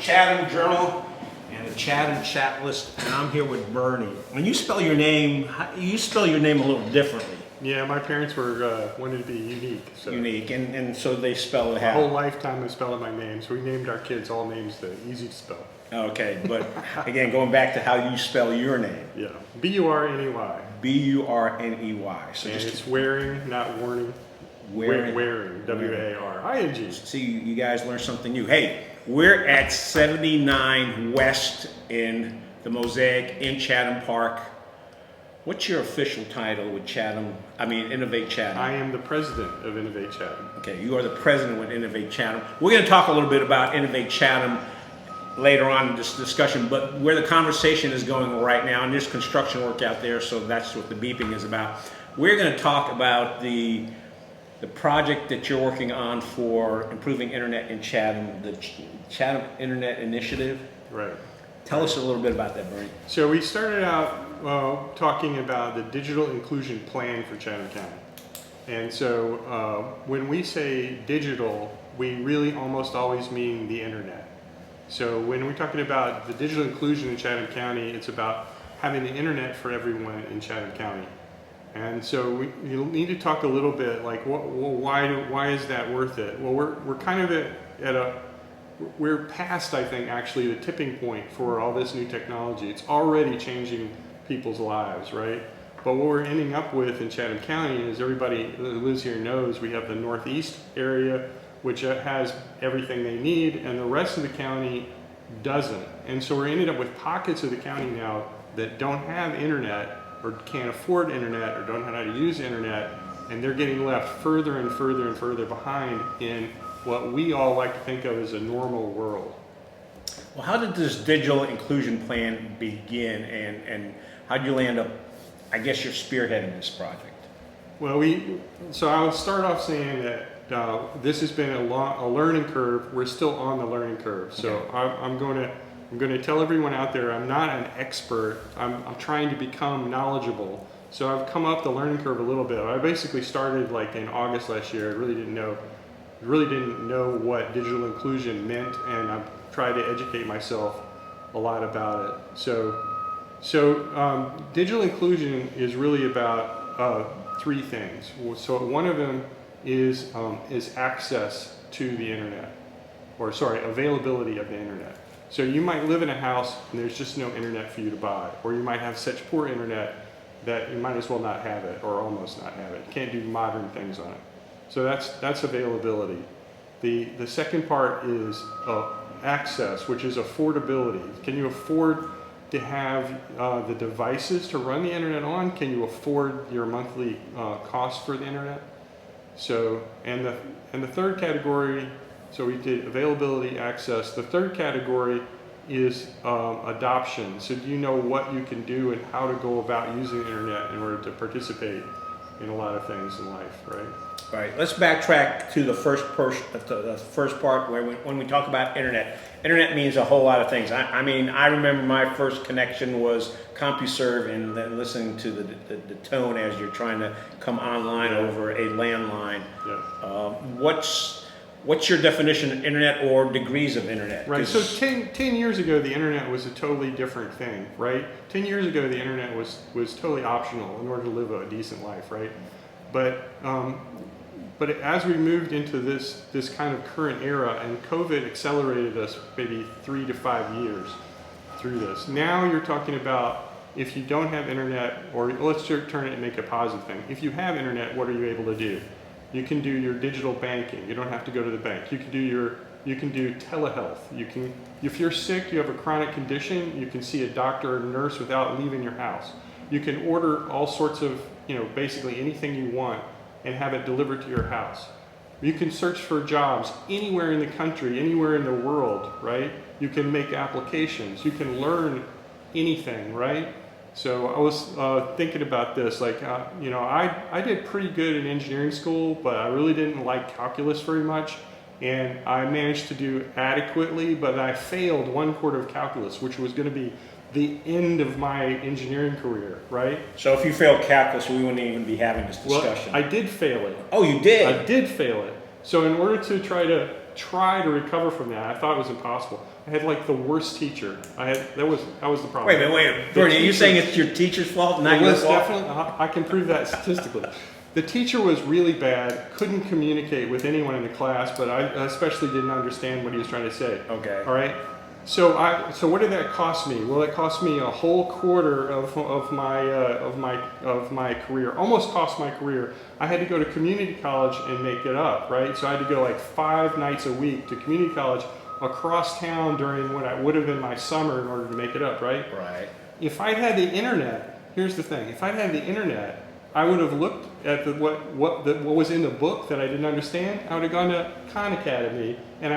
Chatham Journal and the Chatham Chat List, and I'm here with Burney. When you spell your name, you spell your name a little differently. Yeah, my parents were wanted to be unique. So Unique, and so they spell it my how? whole lifetime of spelling my name, so we named our kids all names that are easy to spell. Okay, but again, going back to how you spell your name. Yeah, B-U-R-N-E-Y. B-U-R-N-E-Y. So And just it's Waring, not warning. Waring. Waring, W-A-R-I-N-G. see, you guys learned something new. Hey, we're at 79 West in the Mosaic in Chatham Park. What's your official title with Chatham? I mean, Innovate Chatham. I am the president of Innovate Chatham. Okay, you are the president with Innovate Chatham. We're going to talk a little bit about Innovate Chatham later on in this discussion, but where the conversation is going right now, and there's construction work out there, so that's what the beeping is about. We're going to talk about the project that you're working on for improving internet in Chatham, the Chatham Internet Initiative. Right. Tell us a little bit about that, Bernie. So we started out talking about the digital inclusion plan for Chatham County. And so when we say digital, we really almost always mean the internet. So when we're talking about the digital inclusion in Chatham County, it's about having the internet for everyone in Chatham County. And so you need to talk a little bit like, why is that worth it? Well, we're kind of we're past, I think, actually the tipping point for all this new technology. It's already changing people's lives, right? But what we're ending up with in Chatham County is everybody who lives here knows we have the northeast area, which has everything they need, and the rest of the county doesn't. And so we're ended up with pockets of the county now that don't have internet or can't afford internet or don't know how to use internet, and they're getting left further and further and further behind in what we all like to think of as a normal world. Well, how did this digital inclusion plan begin, and how did you land up, I guess you're spearheading this project? Well, so I'll start off saying that this has been a learning curve. We're still on the learning curve. So Okay. I'm going to tell everyone out there, I'm not an expert. I'm trying to become knowledgeable. So I've come up the learning curve a little bit. I basically started like in August last year. I really didn't know what digital inclusion meant, and I've tried to educate myself a lot about it. So digital inclusion is really about three things. So one of them is access to the internet, or sorry, availability of the internet. So you might live in a house and there's just no internet for you to buy, or you might have such poor internet that you might as well not have it, or almost not have it. You can't do modern things on it. So that's availability. The second part is access, which is affordability. Can you afford to have the devices to run the internet on? Can you afford your monthly cost for the internet? So, and the third category, so we did availability, access. The third category is adoption. So do you know what you can do and how to go about using the internet in order to participate in a lot of things in life, right? All right, let's backtrack to the first part where when we talk about internet. Internet means a whole lot of things. I mean, I remember my first connection was CompuServe, and then listening to the tone as you're trying to come online over a landline. Yeah. What's your definition of internet or degrees of internet? Right, so 10 years ago, the internet was a totally different thing, right? 10 years ago, the internet was totally optional in order to live a decent life, right? But as we moved into this kind of current era, and COVID accelerated us maybe 3 to 5 years through this. Now you're talking about if you don't have internet, or let's turn it and make a positive thing. If you have internet, what are you able to do? You can do your digital banking. You don't have to go to the bank. You can do telehealth. If you're sick, you have a chronic condition, you can see a doctor or nurse without leaving your house. You can order all sorts of, basically anything you want and have it delivered to your house. You can search for jobs anywhere in the country, anywhere in the world, right? You can make applications. You can learn anything, right? So I was thinking about this, like, I did pretty good in engineering school, but I really didn't like calculus very much. And I managed to do adequately, but I failed 1/4 of calculus, which was going to be the end of my engineering career, right? So if you failed calculus, we wouldn't even be having this discussion. Well, I did fail it. Oh, you did? I did fail it. So in order to try to recover from that, I thought it was impossible. I had like the worst teacher. That was the problem. Wait. Bernie, are you saying it's your teacher's fault, not It your was fault? definitely. I can prove that statistically. The teacher was really bad. Couldn't communicate with anyone in the class, but I especially didn't understand what he was trying to say. Okay. All right. So what did that cost me? Well, it cost me a whole quarter of my career. Almost cost my career. I had to go to community college and make it up, right? So I had to go like 5 nights a week to community college across town during what would have been my summer in order to make it up, right? Right. If I'd had the internet, here's the thing: if I'd had the internet, I would have looked at what was in the book that I didn't understand. I would have gone to Khan Academy, and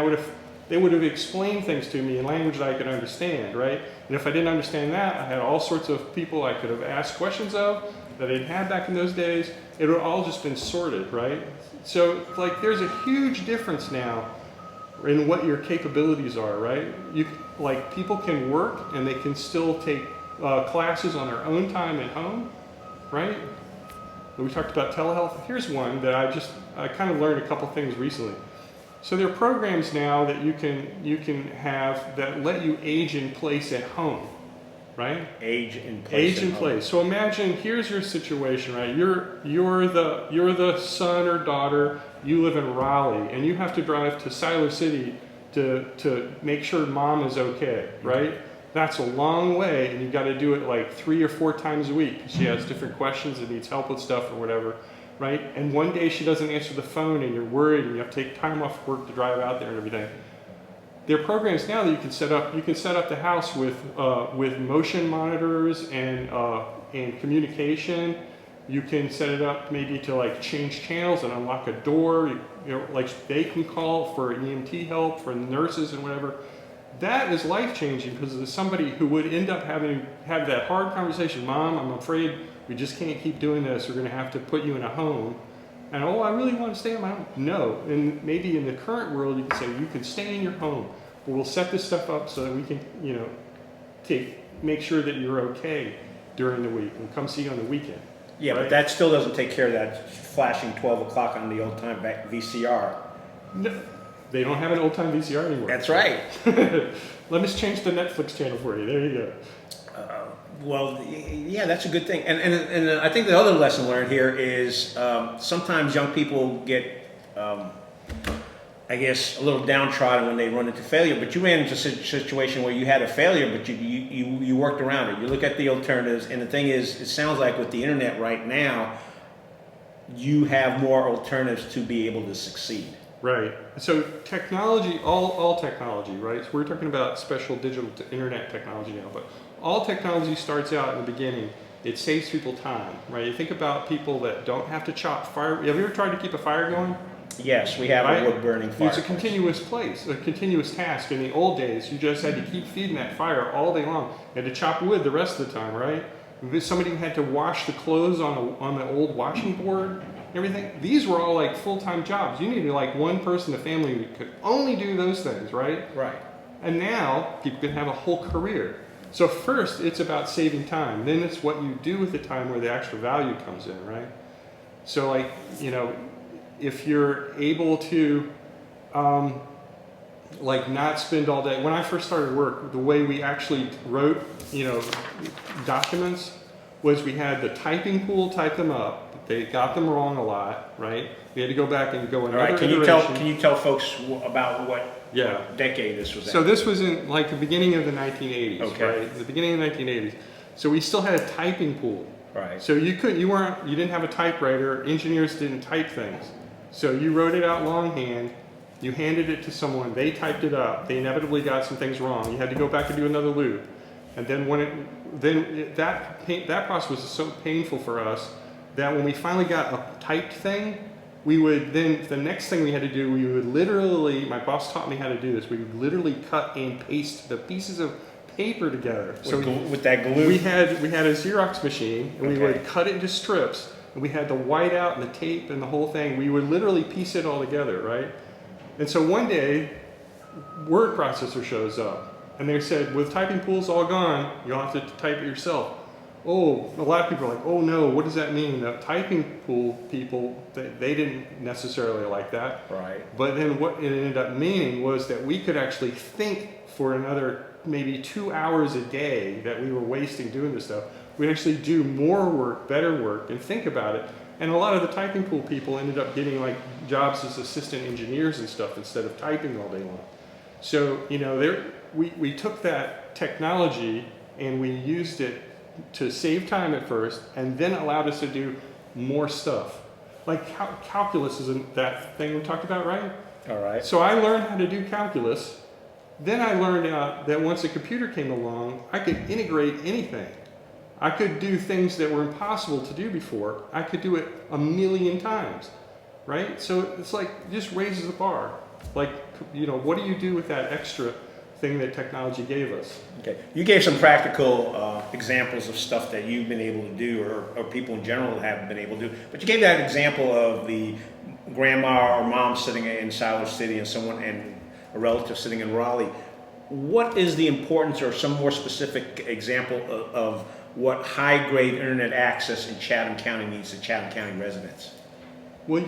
they would have explained things to me in language that I could understand, right? And if I didn't understand that, I had all sorts of people I could have asked questions of that I didn't have back in those days. It would have all just been sorted, right? So like, there's a huge difference now in what your capabilities are, right? People can work and they can still take classes on their own time at home, right? We talked about telehealth. Here's one that I kind of learned a couple things recently. So there are programs now that you can have that let you age in place at home, right? Age in place. Age in place. So imagine, here's your situation, right? You're the son or daughter. You live in Raleigh, and you have to drive to Siler City to make sure mom is okay, right? That's a long way, and you've got to do it like 3 or 4 times a week. She has different questions and needs help with stuff or whatever, right? And one day she doesn't answer the phone, and you're worried, and you have to take time off work to drive out there and everything. There are programs now that you can set up. You can set up the house with motion monitors and communication. You can set it up maybe to like change channels and unlock a door. Like they can call for EMT help, for nurses and whatever. That is life-changing because there's somebody who would end up having that hard conversation. Mom, I'm afraid we just can't keep doing this. We're going to have to put you in a home. And I really want to stay in my home. No. And maybe in the current world, you can say, you can stay in your home, but we'll set this stuff up so that we can, make sure that you're okay during the week. We'll come see you on the weekend. Yeah, right? But that still doesn't take care of that flashing 12 o'clock on the old-time VCR. No. They don't have an old-time VCR anymore. That's right. Let me change the Netflix channel for you. There you go. Well, yeah, that's a good thing. And I think the other lesson learned here is sometimes young people get, I guess, a little downtrodden when they run into failure. But you ran into a situation where you had a failure, but you worked around it. You look at the alternatives, and the thing is, it sounds like with the internet right now, you have more alternatives to be able to succeed. Right. So technology, all technology, right? So we're talking about special digital internet technology now, but all technology starts out in the beginning. It saves people time, right? You think about people that don't have to chop fire. Have you ever tried to keep a fire going? Yes, we have a wood-burning fire. It's a continuous a continuous task. In the old days, you just had to keep feeding that fire all day long. You had to chop wood the rest of the time, right? Somebody had to wash the clothes on the old washing board. Everything. These were all like full-time jobs. You needed like one person in the family who could only do those things, right? Right. And now people can have a whole career. So first, it's about saving time. Then it's what you do with the time where the extra value comes in, right? So like, if you're able to not spend all day. When I first started work, the way we actually wrote, documents was we had the typing pool type them up. They got them wrong a lot, right? We had to go back and go another iteration. Can you tell folks about what decade this was in? So this was in like the beginning of the 1980s, right? The beginning of the 1980s. So we still had a typing pool. Right. So you didn't have a typewriter. Engineers didn't type things. So you wrote it out longhand. You handed it to someone. They typed it up. They inevitably got some things wrong. You had to go back and do another loop. And then that process was so painful for us that when we finally got a typed thing, the next thing we had to do, we would literally, my boss taught me how to do this, we would literally cut and paste the pieces of paper together. With that glue? We had a Xerox machine, and we would cut it into strips, and we had the whiteout and the tape and the whole thing. We would literally piece it all together, right? And so one day, word processor shows up, and they said, with typing pools all gone, you'll have to type it yourself. oh, a lot of people are like, oh no, what does that mean? Typing pool people, they didn't necessarily like that. Right. But then what it ended up meaning was that we could actually think for another maybe 2 hours a day that we were wasting doing this stuff. We'd actually do more work, better work, and think about it. And a lot of the typing pool people ended up getting like jobs as assistant engineers and stuff instead of typing all day long. So, you know, we took that technology and we used it to save time at first, and then allowed us to do more stuff. Like calculus isn't that thing we talked about, right? All right. So I learned how to do calculus. Then I learned that once a computer came along, I could integrate anything. I could do things that were impossible to do before. I could do it 1,000,000 times, right? So it's like, it just raises the bar. Like, you know, what do you do with that extra thing that technology gave us? Okay. You gave some practical examples of stuff that you've been able to do, or people in general haven't been able to do. But you gave that example of the grandma or mom sitting in Siler City and someone and a relative sitting in Raleigh. What is the importance, or some more specific example of what high-grade internet access in Chatham County means to Chatham County residents? Well,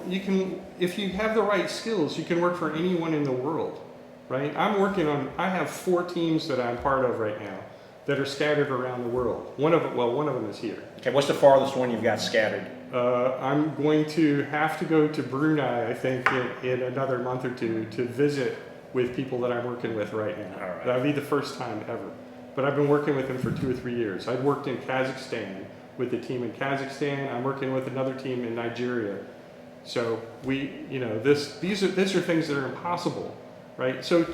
you can, if you have the right skills, you can work for anyone in the world, right? I have 4 teams that I'm part of right now that are scattered around the world. One of them is here. Okay, what's the farthest one you've got scattered? I'm going to have to go to Brunei, I think, in another month or two to visit with people that I'm working with right now. All right. That'll be the first time ever. But I've been working with them for 2 or 3 years. I've worked in Kazakhstan with a team in Kazakhstan. I'm working with another team in Nigeria. So these are things that are impossible, right? So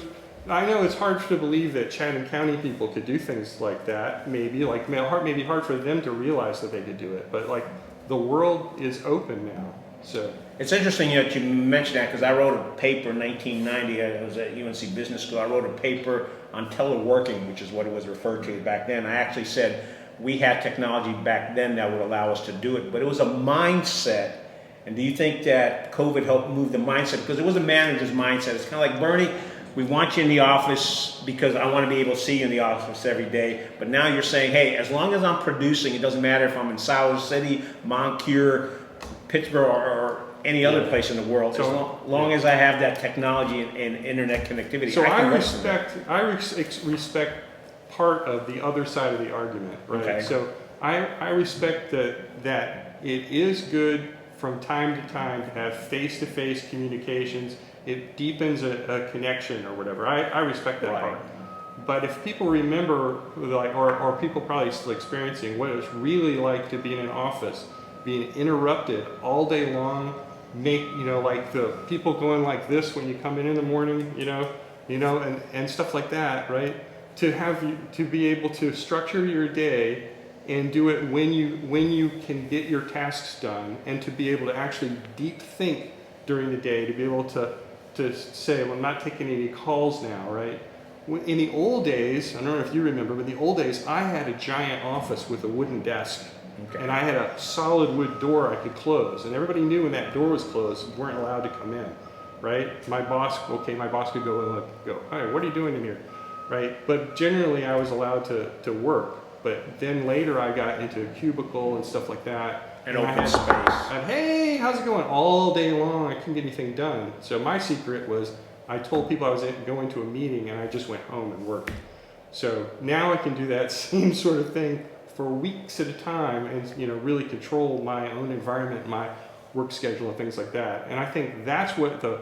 I know it's hard to believe that Chatham County people could do things like that. Maybe hard for them to realize that they could do it. But like, the world is open now. So it's interesting that you mentioned that, because I wrote a paper in 1990. I was at UNC Business School. I wrote a paper on teleworking, which is what it was referred to back then. I actually said we had technology back then that would allow us to do it, but it was a mindset. And do you think that COVID helped move the mindset? Because it was a manager's mindset. It's kind of like, Burney, we want you in the office because I want to be able to see you in the office every day. But now you're saying, hey, as long as I'm producing, it doesn't matter if I'm in Siler City, Moncure, Pittsboro, or any other place in the world, so, as long as I have that technology and internet connectivity. So I respect part of the other side of the argument, right? Okay. So I respect that it is good from time to time to have face-to-face communications. It deepens a connection or whatever. I respect that part. But if people remember, like, or people probably still experiencing what it's really like to be in an office, being interrupted all day long, like the people going like this when you come in the morning, and stuff like that, right? To be able to structure your day and do it when you can get your tasks done, and to be able to actually deep think during the day, to be able to say, well, I'm not taking any calls now, right? In the old days, I don't know if you remember, but in the old days, I had a giant office with a wooden desk. Okay. And I had a solid wood door I could close, and everybody knew when that door was closed, you weren't allowed to come in, right? My boss could go and go, hey, what are you doing in here, right? But generally I was allowed to work. But then later I got into a cubicle and stuff like that. And open space. And hey, how's it going? All day long, I couldn't get anything done. So my secret was, I told people I was going to a meeting, and I just went home and worked. So now I can do that same sort of thing for weeks at a time, and really control my own environment, my work schedule, and things like that. And I think that's what the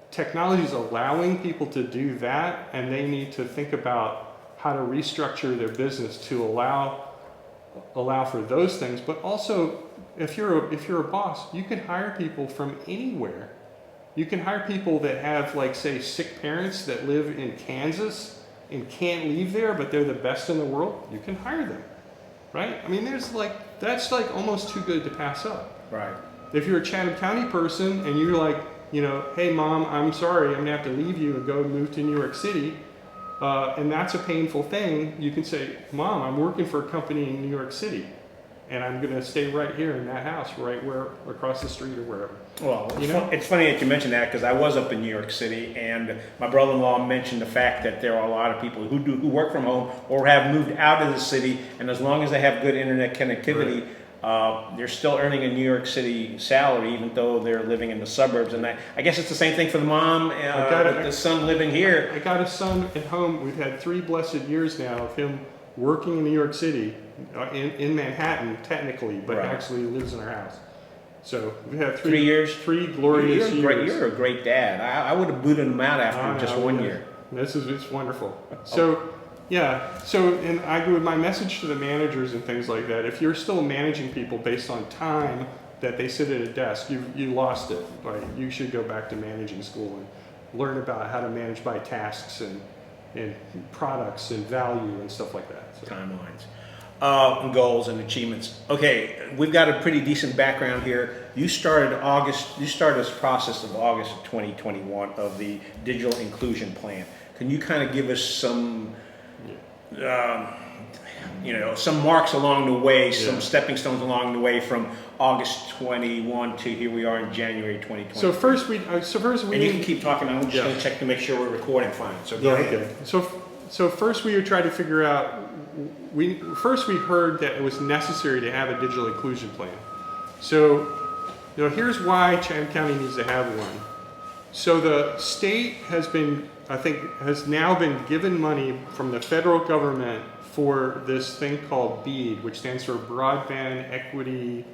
technology is allowing people to do that, and they need to think about how to restructure their business to allow for those things. But also, if you're a boss, you can hire people from anywhere. You can hire people that have, like, say, sick parents that live in Kansas and can't leave there, but they're the best in the world. You can hire them. Right? I mean, that's like almost too good to pass up. Right. If you're a Chatham County person and you're like, hey mom, I'm sorry, I'm gonna have to leave you and go move to New York City, and that's a painful thing, you can say, Mom, I'm working for a company in New York City, and I'm going to stay right here in that house, right where across the street or wherever. Well, You know? it's funny that you mentioned that because I was up in New York City, and my brother-in-law mentioned the fact that there are a lot of people who work from home or have moved out of the city, and as long as they have good internet connectivity, they're still earning a New York City salary, even though they're living in the suburbs. And I guess it's the same thing for the mom with the son living here. I got a son at home. We've had 3 blessed years now of him working in New York City, in Manhattan technically, but Right. actually lives in our house. So we've had 3 years? 3 glorious years. You're a great dad. I would have booted him out after just 1 year. It's wonderful. So yeah, and my message to the managers and things like that, if you're still managing people based on time that they sit at a desk, you lost it. Right? You should go back to managing school and learn about how to manage by tasks and products and value and stuff like that. So. Timelines. And goals and achievements. Okay, we've got a pretty decent background here. You started this process of August of 2021 of the digital inclusion plan. Can you kind of give us some, some marks along the way, some stepping stones along the way from August 21 to here we are in January 2020? So first we and you can keep talking. I'm just going to check to make sure we're recording fine. So go ahead. Okay. So first we would try to figure out. We heard that it was necessary to have a digital inclusion plan. So, here's why Chatham County needs to have one. So the state has now been given money from the federal government for this thing called BEAD, which stands for Broadband Equity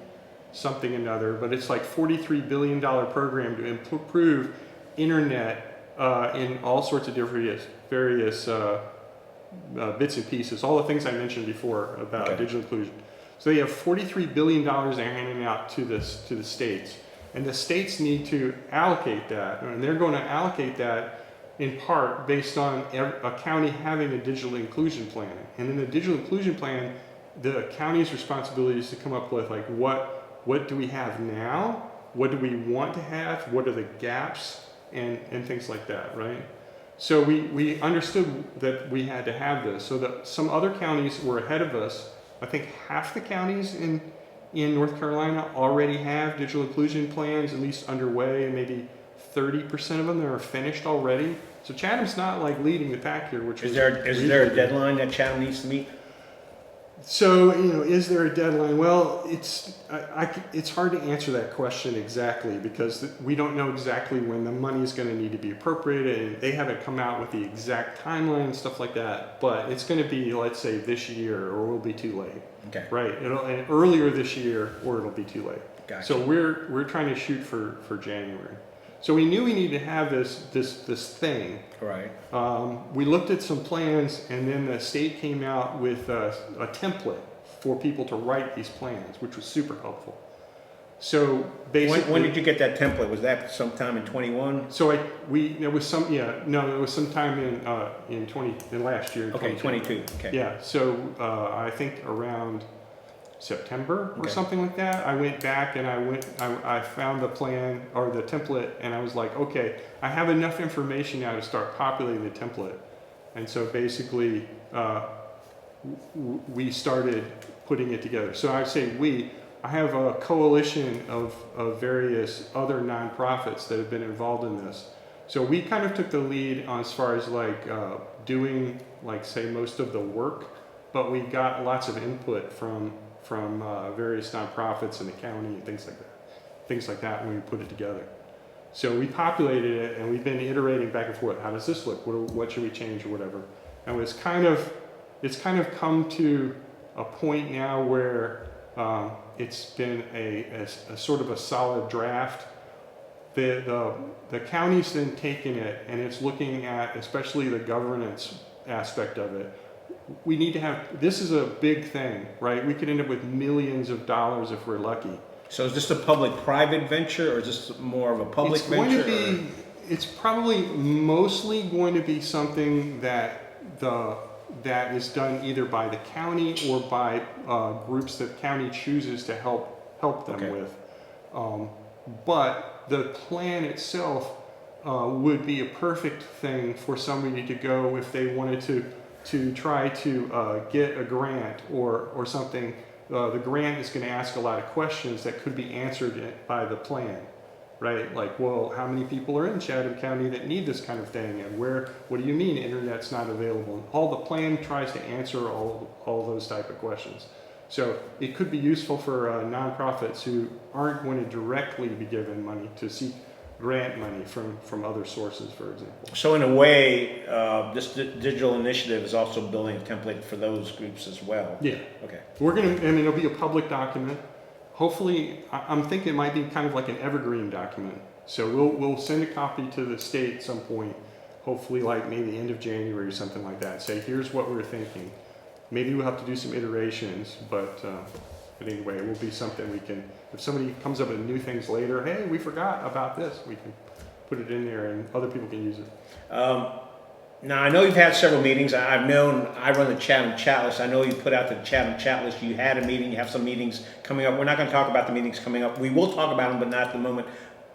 something another, but it's like $43 billion program to improve internet in all sorts of various bits and pieces, all the things I mentioned before about digital inclusion. So they have $43 billion they're handing out to the states, and the states need to allocate that, and they're going to allocate that in part based on a county having a digital inclusion plan. And in the digital inclusion plan, the county's responsibility is to come up with like what do we have now, what do we want to have, what are the gaps, and things like that, right? So we understood that we had to have this. So that some other counties were ahead of us. I think half the counties in North Carolina already have digital inclusion plans, at least underway, and maybe 30% of them are finished already. So Chatham's not like leading the pack here. Which is there a deadline that Chatham needs to meet? So, is there a deadline? Well, it's hard to answer that question exactly because we don't know exactly when the money is going to need to be appropriated, and they haven't come out with the exact timeline and stuff like that. But it's going to be, let's say, this year, or we'll be too late. Okay. Right. And earlier this year, or it'll be too late. Gotcha. So we're trying to shoot for January. So we knew we needed to have this thing. Right. We looked at some plans, and then the state came out with a template for people to write these plans, which was super helpful. So basically, when did you get that template? Was that sometime in 21? So it was sometime in last year. Okay, 22. Okay. Yeah. So I think around September or something like that. I went back and I found the plan or the template, and I was like, okay, I have enough information now to start populating the template. And so basically, we started putting it together. So I say I have a coalition of various other nonprofits that have been involved in this. So we kind of took the lead on as far as doing say most of the work, but we got lots of input from various nonprofits in the county and things like that when we put it together. So we populated it, and we've been iterating back and forth. How does this look? What should we change or whatever? And it's kind of come to a point now where it's been a sort of a solid draft. The county's then taken it, and it's looking at especially the governance aspect of it. We need to have, this is a big thing, right? We could end up with millions of dollars if we're lucky. So is this a public-private venture, or is this more of a public venture? It's probably mostly going to be something that is done either by the county or by groups that the county chooses to help them with. But the plan itself would be a perfect thing for somebody to go if they wanted to try to get a grant or something the grant is going to ask a lot of questions that could be answered by the plan, right? Like, well, how many people are in Chatham County that need this kind of thing, and what do you mean internet's not available? And all the plan tries to answer all those type of questions. So it could be useful for nonprofits who aren't going to directly be given money to seek grant money from other sources, for example. So in a way, this digital initiative is also building a template for those groups as well. Yeah. Okay. And it'll be a public document. Hopefully, I'm thinking it might be kind of like an evergreen document. So we'll send a copy to the state at some point, hopefully like maybe end of January or something like that. Say, here's what we're thinking. Maybe we'll have to do some iterations, but anyway, it will be something we can, if somebody comes up with new things later, hey, we forgot about this, we can put it in there and other people can use it. Now, I know you've had several meetings. I run the Chatham chat list. I know you put out the Chatham chat list. You had a meeting, you have some meetings coming up. We're not going to talk about the meetings coming up. We will talk about them, but not at the moment.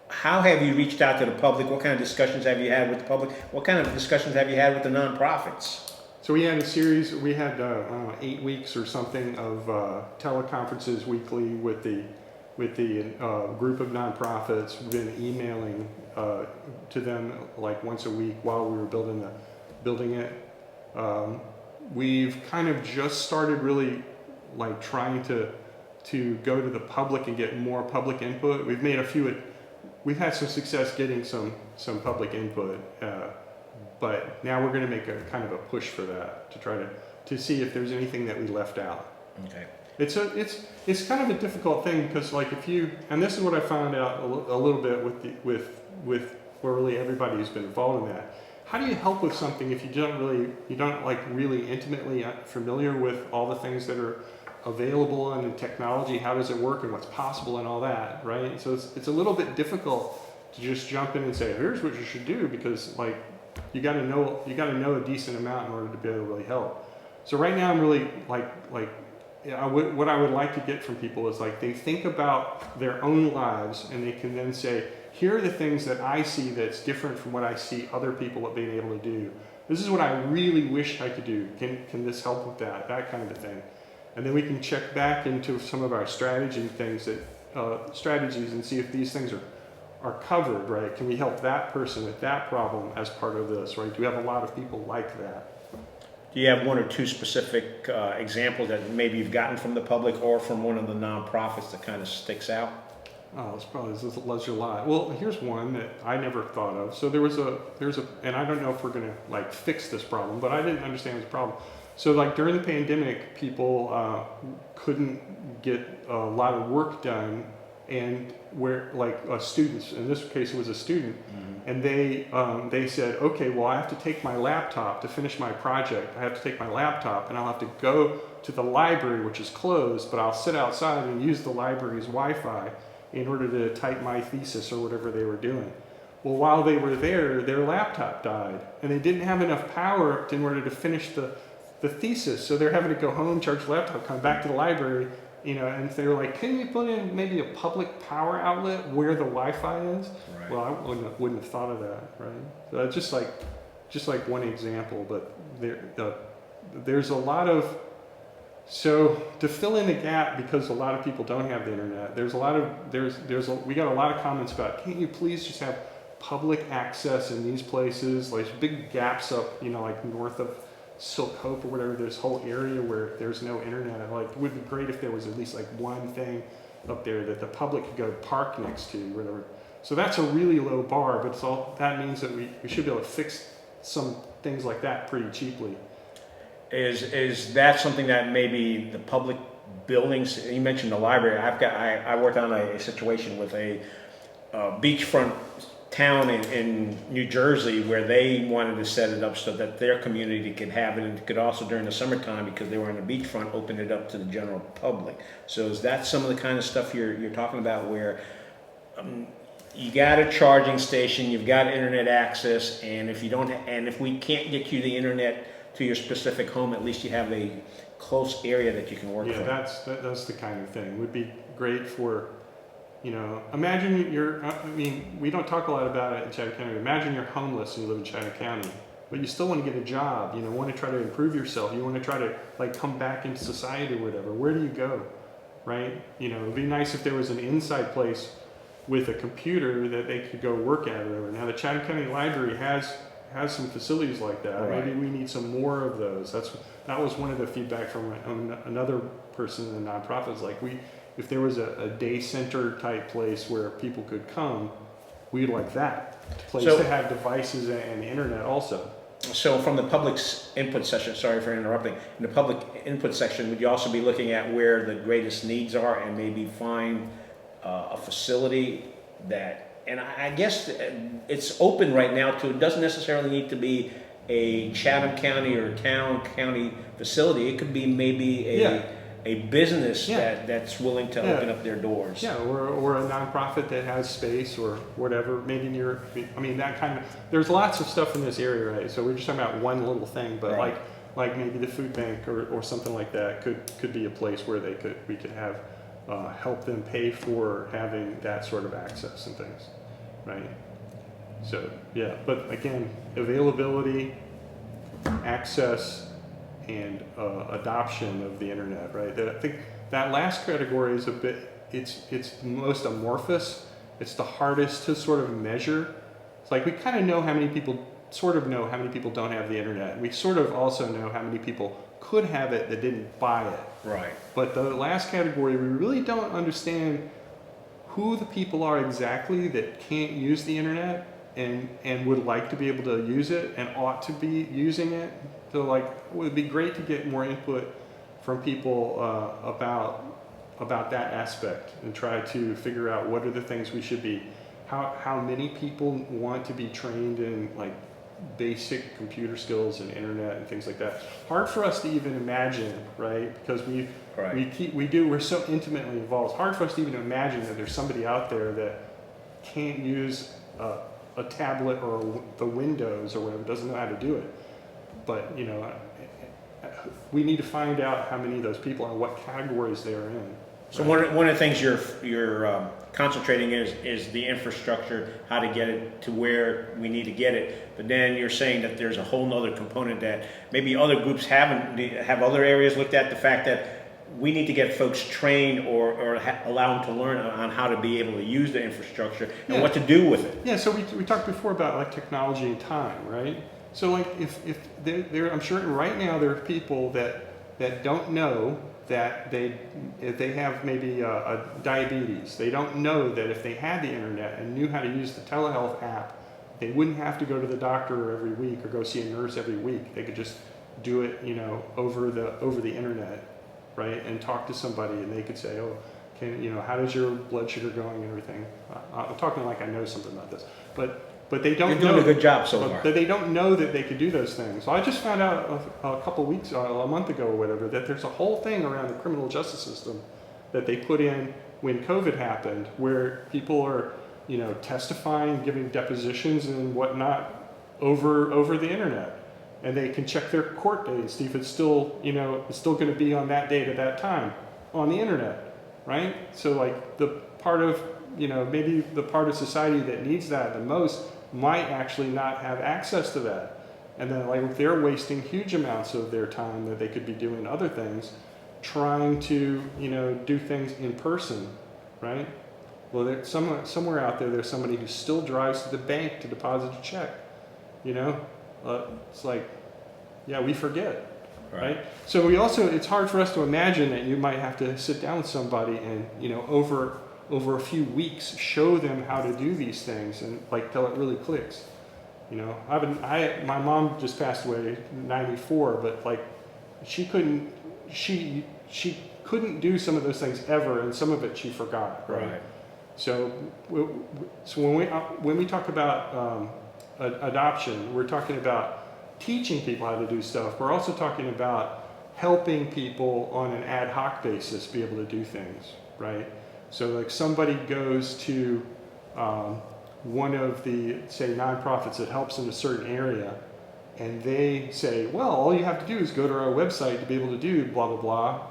How have you reached out to the public? What kind of discussions have you had with the public? What kind of discussions have you had with the nonprofits? So we had a series, we had 8 weeks or something of teleconferences weekly with the group of nonprofits. We've been emailing to them like once a week while we were building it. We've kind of just started really like trying to go to the public and get more public input. We've had some success getting some public input. But now we're going to make a kind of a push for that to try to see if there's anything that we left out. Okay. It's kind of a difficult thing because like and this is what I found out a little bit with where really everybody who's been involved in that. How do you help with something if you don't like really intimately familiar with all the things that are available and the technology? How does it work and what's possible and all that, right? So it's a little bit difficult to just jump in and say, here's what you should do, because like you got to know a decent amount in order to be able to really help. So right now I'm really what I would like to get from people is like they think about their own lives and they can then say, here are the things that I see that's different from what I see other people being able to do. This is what I really wish I could do. Can this help with that? That kind of a thing. And then we can check back into some of our strategies and see if these things are covered, right? Can we help that person with that problem as part of this, right? Do we have a lot of people like that? Do you have one or two specific examples that maybe you've gotten from the public or from one of the nonprofits that kind of sticks out? Oh, there's a lot. Well, here's one that I never thought of. So there's a, and I don't know if we're gonna like fix this problem, but I didn't understand this problem. So like during the pandemic, people couldn't get a lot of work done, and where like students, in this case it was a student, and they said, okay, well I have to take my laptop to finish my project. I have to take my laptop and I'll have to go to the library, which is closed, but I'll sit outside and use the library's Wi-Fi in order to type my thesis or whatever they were doing. Well, while they were there, their laptop died, and they didn't have enough power in order to finish the thesis, so they're having to go home, charge the laptop, come back to the library, and they were like, can you put in maybe a public power outlet where the Wi-Fi is? Right. Well, I wouldn't have thought of that, right? So that's just like one example, but there's a lot of, so to fill in the gap, because a lot of people don't have the internet, we got a lot of comments about, can't you please just have public access in these places? Like big gaps up, like north of Silk Hope or whatever, there's whole area where there's no internet. Like, it would be great if there was at least like one thing up there that the public could go park next to, or whatever. So that's a really low bar, but that means that we should be able to fix some things like that pretty cheaply. Is that something that maybe the public buildings? You mentioned the library. I worked on a situation with a beachfront town in New Jersey where they wanted to set it up so that their community could have it, and could also during the summertime, because they were on the beachfront, open it up to the general public. So is that some of the kind of stuff you're talking about, where you got a charging station, you've got internet access, and if we can't get you the internet to your specific home, at least you have a close area that you can work from. Yeah, that's the kind of thing. It would be great for, imagine we don't talk a lot about it in Chatham County. Imagine you're homeless and you live in Chatham County, but you still want to get a job, want to try to improve yourself. You want to try to like come back into society or whatever. Where do you go? right? You know, it'd be nice if there was an inside place with a computer that they could go work at or whatever. Now the Chatham County Library has some facilities like that. Right. Maybe we need some more of those. That was one of the feedback from another person in the nonprofits. Like if there was a day center type place where people could come, we'd like that place to have devices and internet also. So from the public's input session, sorry for interrupting, in the public input section, would you also be looking at where the greatest needs are and maybe find a facility that, and I guess it's open right now to, it doesn't necessarily need to be a Chatham County or county facility. It could be maybe a business that's willing to open up their doors. Yeah, or a nonprofit that has space or whatever, maybe near, I mean, that kind of, there's lots of stuff in this area, right? So we're just talking about one little thing, but like maybe the food bank or something like that could be a place where we could have, help them pay for having that sort of access and things, right? So, yeah, but again, availability, access, and adoption of the internet, right? I think that last category is a bit, it's most amorphous. It's the hardest to sort of measure. It's like we kind of know how many people, sort of know how many people don't have the internet. We sort of also know how many people could have it that didn't buy it. Right. But the last category, we really don't understand who the people are exactly that can't use the internet and would like to be able to use it and ought to be using it. So like, it would be great to get more input from people about that aspect and try to figure out what are the things we should be, how many people want to be trained in like basic computer skills and internet and things like that. Hard for us to even imagine, right? Because we're so intimately involved. It's hard for us to even imagine that there's somebody out there that can't use a tablet or the Windows or whatever, doesn't know how to do it. But, you know, we need to find out how many of those people and what categories they are in. So one of the things you're concentrating is the infrastructure, how to get it to where we need to get it. But then you're saying that there's a whole nother component that maybe other groups have other areas looked at, the fact that we need to get folks trained or allow them to learn on how to be able to use the infrastructure and what to do with it. Yeah, so we talked before about like technology and time, right? So like if there, I'm sure right now there are people that don't know that if they have maybe a diabetes, they don't know that if they had the internet and knew how to use the telehealth app, they wouldn't have to go to the doctor every week or go see a nurse every week. They could just do it, you know, over the internet, right? And talk to somebody, and they could say, oh, how does your blood sugar going and everything? I'm talking like I know something about this, but they don't know. You're doing a good job so far. But they don't know that they could do those things. So I just found out a couple weeks, a month ago or whatever, that there's a whole thing around the criminal justice system that they put in when COVID happened, where people are, you know, testifying, giving depositions and whatnot over the internet, and they can check their court date, see if it's still, you know, it's still going to be on that date at that time on the internet, right? So like the part of, you know, maybe the part of society that needs that the most might actually not have access to that. And then like they're wasting huge amounts of their time that they could be doing other things, trying to, you know, do things in person, right? Well, there's somewhere out there, there's somebody who still drives to the bank to deposit a check, you know? It's like, yeah, we forget, right? So it's hard for us to imagine that you might have to sit down with somebody and, you know, over a few weeks, show them how to do these things and like till it really clicks. You know, my mom just passed away, 94, but like she couldn't do some of those things ever, and some of it she forgot. Right. So when we talk about adoption, we're talking about teaching people how to do stuff. We're also talking about helping people on an ad hoc basis be able to do things, right? So like somebody goes to one of the, say, nonprofits that helps in a certain area, and they say, well, all you have to do is go to our website to be able to do blah, blah, blah.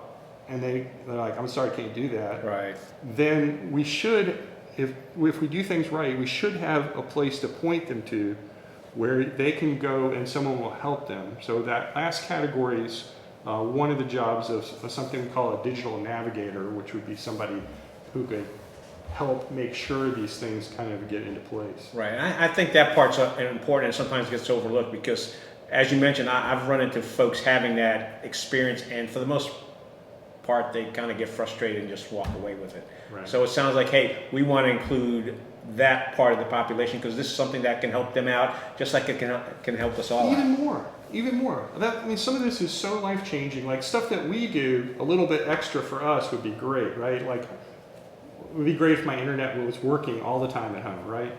And they're like, I'm sorry, I can't do that. Right. Then we should, if we do things right, we should have a place to point them to where they can go and someone will help them. So that last category is one of the jobs of something we call a digital navigator, which would be somebody who could help make sure these things kind of get into place. Right. I think that part's important and sometimes gets overlooked because, as you mentioned, I've run into folks having that experience, and for the most part, they kind of get frustrated and just walk away with it. Right. So it sounds like, hey, we want to include that part of the population because this is something that can help them out, just like it can help us all out. Even more. I mean, some of this is so life-changing. Like stuff that we do, a little bit extra for us would be great, right? Like, it would be great if my internet was working all the time at home, right?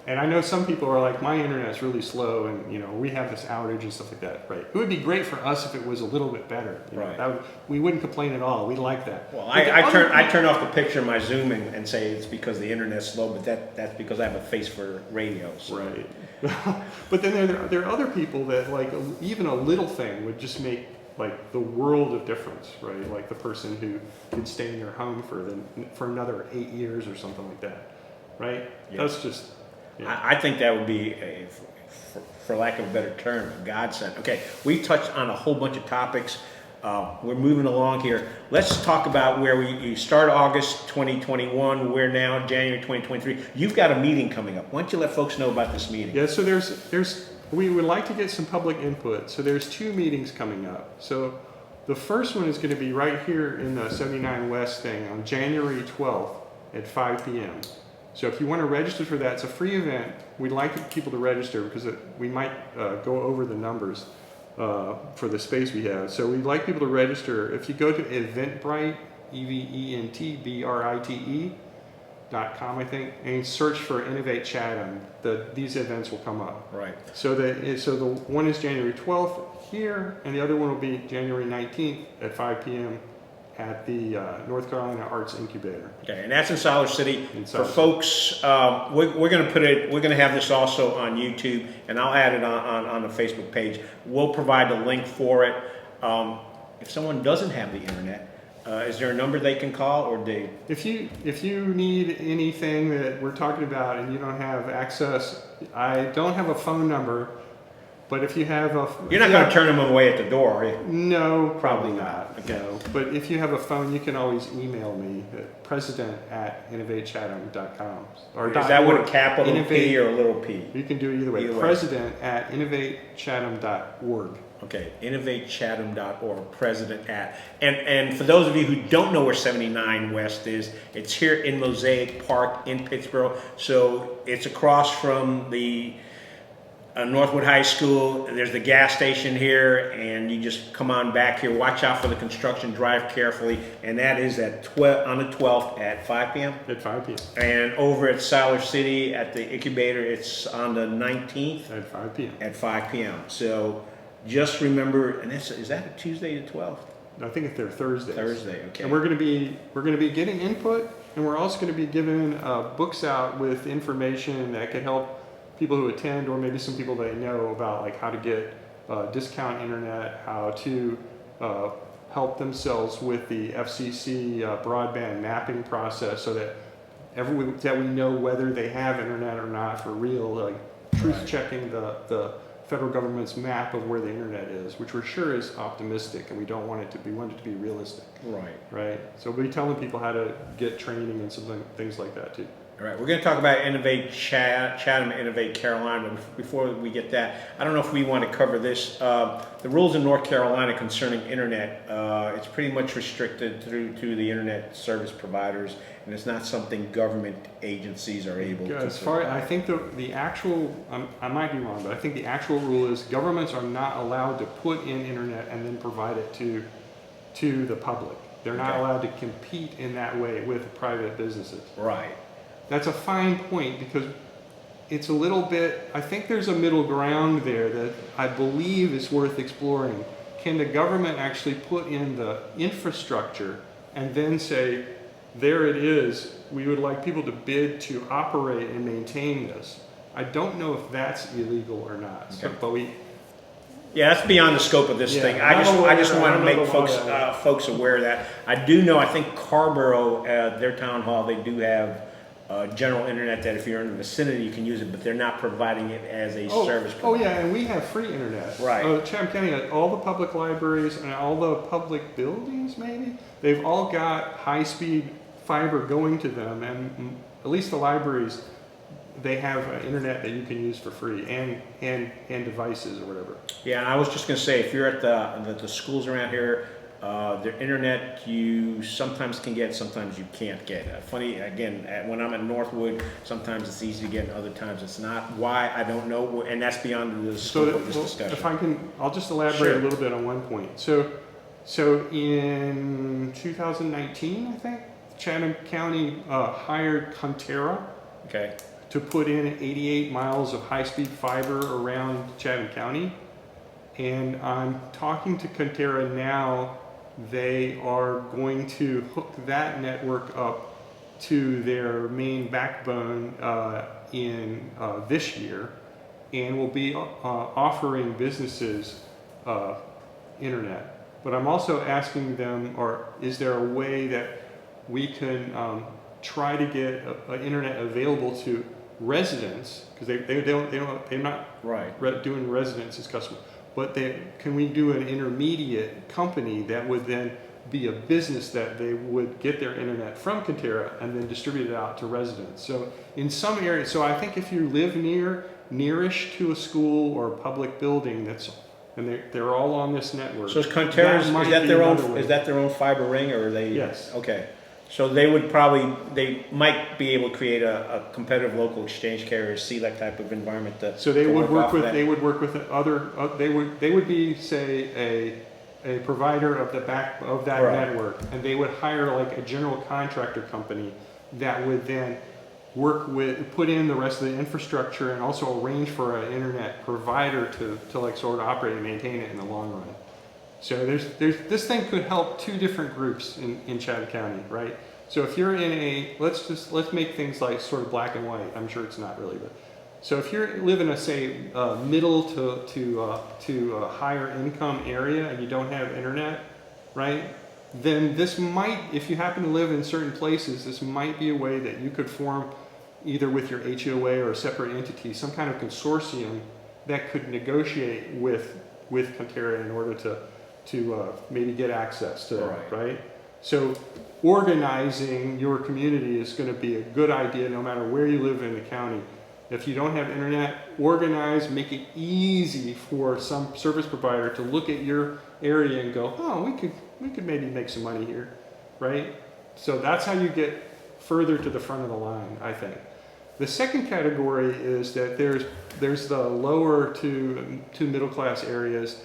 And I know some people are like, my internet's really slow, and we have this outage and stuff like that, right? It would be great for us if it was a little bit better. Right. We wouldn't complain at all. We'd like that. Well, I turn off the picture of my Zoom and say it's because the internet's slow, but that's because I have a face for radio. So. Right. But then there are other people that like even a little thing would just make like the world of difference, right? Like the person who could stay in their home for another 8 years or something like that, right? Yeah. That's just. Yeah. I think that would be for lack of a better term, a godsend. Okay, we've touched on a whole bunch of topics. We're moving along here. Let's talk about where you start August 2021. We're now January 2023. You've got a meeting coming up. Why don't you let folks know about this meeting? Yeah, so we would like to get some public input. So there's 2 meetings coming up. So the first one is going to be right here in the 79 West thing on January 12th at 5 p.m. So if you want to register for that, it's a free event. We'd like people to register because we might go over the numbers for the space we have. So we'd like people to register. If you go to Eventbrite, eventbrite.com, I think, and search for Innovate Chatham, these events will come up. Right. So the one is January 12th here, and the other one will be January 19th at 5 p.m. at the North Carolina Arts Incubator. Okay, and that's in Siler City. For Siler folks, we're going to put it. We're going to have this also on YouTube, and I'll add it on the Facebook page. We'll provide the link for it. If someone doesn't have the internet, is there a number they can call, or they? If you need anything that we're talking about and you don't have access, I don't have a phone number. But if you have You're not going to turn them away at the door, are you? No, Probably not. Okay. No. But if you have a phone, you can always email me at president@innovatechatham.com. Is that with a capital P or a little p? You can do it either way. President@innovatechatham.org. Okay, innovatechatham.org, president at. And for those of you who don't know where 79 West is, it's here in Mosaic Park in Pittsboro. So it's across from the Northwood High School. There's the gas station here, and you just come on back here. Watch out for the construction. Drive carefully, and that is on the 12th at 5 p.m. At 5 p.m. And over at Siler City at the Incubator, it's on the 19th at 5 p.m. At 5 p.m. So just remember, and is that a Tuesday the 12th? I think if they're Thursdays. Thursday, okay. And we're going to be getting input, and we're also going to be giving books out with information that can help people who attend, or maybe some people they know about, like how to get discount internet, how to help themselves with the FCC broadband mapping process, so that we know whether they have internet or not for real, like truth checking the federal government's map of where the internet is, which we're sure is optimistic, and we don't want it to be. We want it to be realistic. Right. So we'll be telling people how to get training and things like that too. All right, we're going to talk about Innovate Chatham, Innovate Carolina, but before we get that, I don't know if we want to cover this. The rules in North Carolina concerning internet, it's pretty much restricted through to the internet service providers, and it's not something government agencies are able to. As far, I think the actual, I might be wrong, but I think the actual rule is governments are not allowed to put in internet and then provide it to the public. They're not allowed to compete in that way with private businesses. Right. That's a fine point, because it's a little bit, I think there's a middle ground there that I believe is worth exploring. Can the government actually put in the infrastructure and then say, there it is, we would like people to bid to operate and maintain this? I don't know if that's illegal or not. Okay. So, but yeah, that's beyond the scope of this thing. I just want to make folks aware of that. I do know, I think Carborough, their town hall, they do have general internet that if you're in the vicinity you can use it, but they're not providing it as a service Oh provider. yeah, and we have free internet. Right. Chatham County, all the public libraries and all the public buildings, maybe they've all got high-speed fiber going to them, and at least the libraries, they have internet that you can use for free, and devices or whatever. Yeah, and I was just going to say, if you're at the schools around here, the internet you sometimes can get, sometimes you can't get. Funny, again, when I'm at Northwood, sometimes it's easy to get, and other times it's not. Why, I don't know, and that's beyond the scope of this discussion. If I can, I'll just elaborate a little bit on one point. So in 2019, I think, Chatham County hired Conterra Okay. to put in 88 miles of high-speed fiber around Chatham County. And I'm talking to Conterra now. They are going to hook that network up to their main backbone in this year, and will be offering businesses internet. But I'm also asking them, or is there a way that we can try to get internet available to residents, because they're not Right. doing residents as customers, but can we do an intermediate company that would then be a business that they would get their internet from Conterra and then distribute it out to residents. So in some areas, so I think if you live nearish to a school or a public building and they're all on this network. So is Conterra's, that might is that be their another own, way. is that their own fiber ring, or are they? Yes. Okay. So they might be able to create a competitive local exchange carrier, Siler type of environment. So they would work off with that. they would work with other they would be, say, a provider of the back of that Right. network, and they would hire like a general contractor company that would then put in the rest of the infrastructure and also arrange for an internet provider to like sort of operate and maintain it in the long run. So there's this thing could help two different groups in Chatham County, right? So if you're in let's make things like sort of black and white. I'm sure it's not really, but so if you live in a middle to a higher income area and you don't have internet, right? Then this might, if you happen to live in certain places, this might be a way that you could form either with your HOA or a separate entity, some kind of consortium that could negotiate with Conterra in order to maybe get access to that, right? So organizing your community is going to be a good idea no matter where you live in the county. If you don't have internet, organize, make it easy for some service provider to look at your area and go, oh, we could maybe make some money here, right? So that's how you get further to the front of the line, I think. The second category is that there's the lower to middle class areas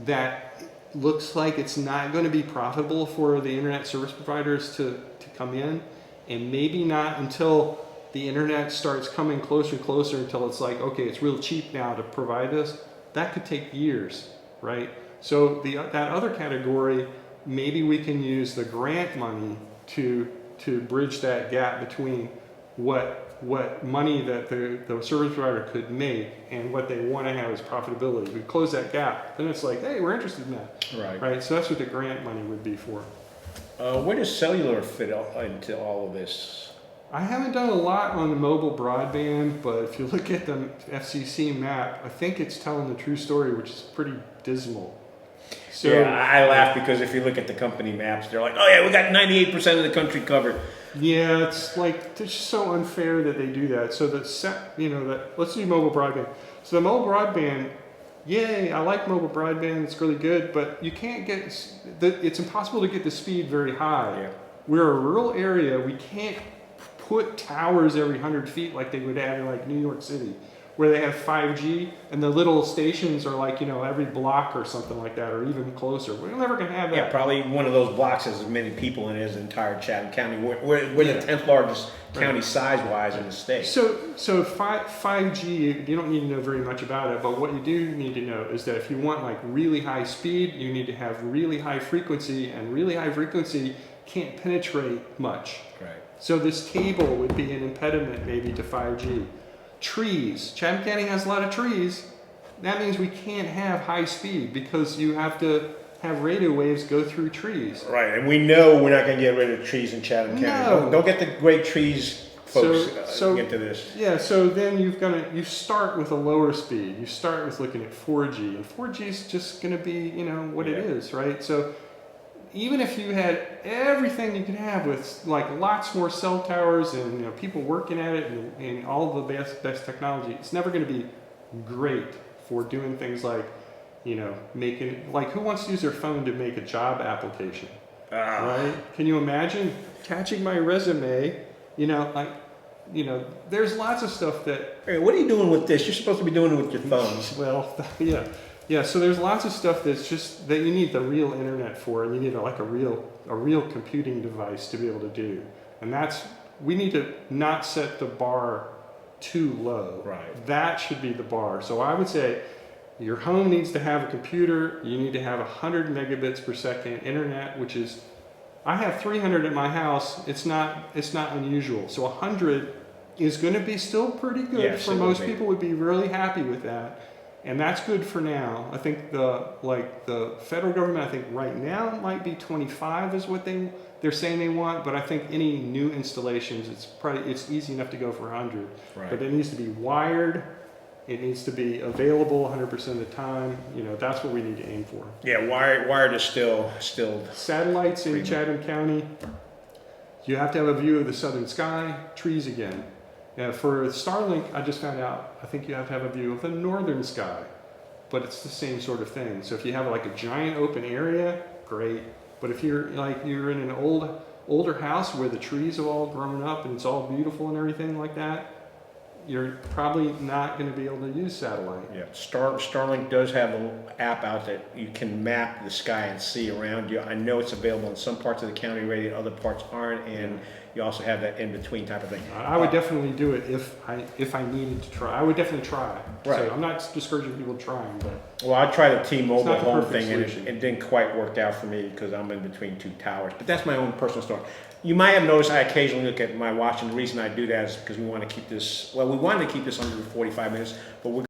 that looks like it's not going to be profitable for the internet service providers to come in, and maybe not until the internet starts coming closer and closer until it's like, okay, it's real cheap now to provide this. That could take years, right? So that other category, maybe we can use the grant money to bridge that gap between what money that the service provider could make and what they want to have as profitability. We close that gap, then it's like, hey, we're interested in that. Right. So that's what the grant money would be for. Where does cellular fit into all of this? I haven't done a lot on the mobile broadband, but if you look at the FCC map, I think it's telling the true story, which is pretty dismal. So, yeah, I laugh because if you look at the company maps, they're like, oh yeah, we got 98% of the country covered. Yeah, it's like, it's just so unfair that they do that. So let's do mobile broadband. So the mobile broadband, yay, I like mobile broadband, it's really good, but you can't it's impossible to get the speed very high. Yeah. We're a rural area, we can't put towers every 100 feet like they would have in like New York City, where they have 5G and the little stations are like, every block or something like that, or even closer. We're never going to have that. Yeah, probably one of those blocks has as many people in it as the entire Chatham County. We're the 10th largest county size-wise in the state. So 5G, you don't need to know very much about it, but what you do need to know is that if you want like really high speed, you need to have really high frequency, and really high frequency can't penetrate much. Right. So this cable would be an impediment maybe to 5G. Trees. Chatham County has a lot of trees. That means we can't have high speed because you have to have radio waves go through trees. Right, and we know we're not going to get rid of trees in Chatham County. No. Don't get the great trees folks So get to this. yeah, so then you start with a lower speed. You start with looking at 4G, and 4G is just gonna be, you know, what it is, right? So even if you had everything you could have with like lots more cell towers and, you know, people working at it and all the best technology, it's never going to be great for doing things like, you know, making, like, who wants to use their phone to make a job application, right? Can you imagine attaching my resume? You know, like, you know, there's lots of stuff that. Hey, what are you doing with this? You're supposed to be doing it with your phones. Well, yeah. Yeah, so there's lots of stuff that's just that you need the real internet for, and you need like a real computing device to be able to do. And we need to not set the bar too low. Right. That should be the bar. So I would say your home needs to have a computer. You need to have 100 megabits per second internet, which is, I have 300 at my house. It's not unusual. So 100 is going to be still pretty good. Yes, for it most will be. people would be really happy with that. And that's good for now. I think the federal government, I think right now might be 25 is what they're saying they want, but I think any new installations, it's easy enough to go for 100. Right. But it needs to be wired. It needs to be available 100% of the time. You know, that's what we need to aim for. Yeah, wired is still. Satellites in Chatham County, you have to have a view of the southern sky, trees again. For Starlink, I just found out, I think you have to have a view of the northern sky, but it's the same sort of thing. So if you have like a giant open area, great. But if you're in an older house where the trees have all grown up and it's all beautiful and everything like that, you're probably not going to be able to use satellite. Yeah, Starlink does have an app out that you can map the sky and see around you. I know it's available in some parts of the county already, other parts aren't, and you also have that in between type of thing. I would definitely do it if I needed to try. I would definitely try. Right. So I'm not discouraging people trying, but Well, I tried the T-Mobile It's not the home perfect thing, and solution. it didn't quite work out for me because I'm in between two towers. But that's my own personal story. You might have noticed I occasionally look at my watch, and the reason I do that is because we want to keep this. Well, we wanted to keep this under 45 minutes, but we're